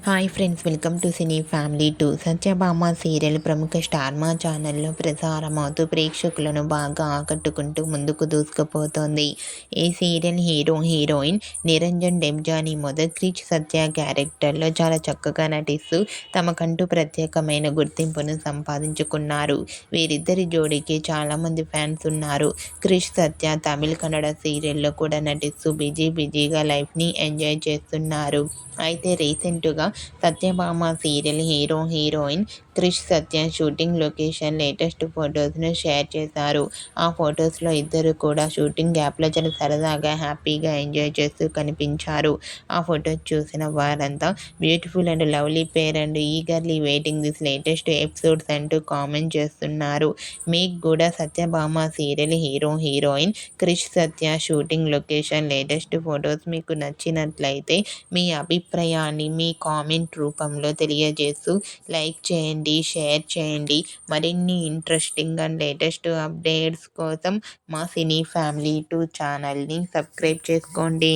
Hi friends, welcome to cine family 2. Satyabhama serial ప్రముఖ star మా ఛానల్లో ప్రసారమవుతూ ప్రేక్షకులను బాగా ఆకట్టుకుంటూ ముందుకు దూసుకుపోతోంది. ఈ సీరియల్ హీరోయిన్ నిరంజన్ డెబ్జానీ క్రిష్ సత్య క్యారెక్టర్లో చాలా చక్కగా నటిస్తూ తమకంటూ ప్రత్యేకమైన గుర్తింపును సంపాదించుకున్నారు. వీరిద్దరి జోడీకి చాలామంది ఫ్యాన్స్ ఉన్నారు. క్రిష్ సత్య తమిళ కన్నడ సీరియల్లో కూడా నటిస్తూ బిజీగా లైఫ్ని ఎంజాయ్ చేస్తున్నారు. అయితే రీసెంట్గా సత్యభామ సీరియల్ హీరోయిన్ క్రిష్ సత్య షూటింగ్ లొకేషన్ లేటెస్ట్ ఫొటోస్ను షేర్ చేశారు. ఆ ఫొటోస్లో ఇద్దరు కూడా షూటింగ్ గ్యాప్లో చాలా సరదాగా హ్యాపీగా ఎంజాయ్ చేస్తూ కనిపించారు. ఆ ఫొటోస్ చూసిన వారంతా beautiful and lovely pair and eagerly waiting this latest episodes అంటూ కామెంట్ చేస్తున్నారు. మీకు కూడా సత్యభామ సీరియల్ హీరోయిన్ క్రిష్ సత్య షూటింగ్ లొకేషన్ లేటెస్ట్ ఫొటోస్ మీకు నచ్చినట్లయితే మీ అభిప్రాయాన్ని మీ కామెంట్ రూపంలో తెలియజేస్తూ లైక్ చేయండి, షేర్ చేయండి. మరిన్ని ఇంట్రెస్టింగ్ అండ్ లేటెస్ట్ అప్డేట్స్ కోసం మా సినీ ఫ్యామిలీ 2 ఛానల్ని సబ్స్క్రైబ్ చేసుకోండి.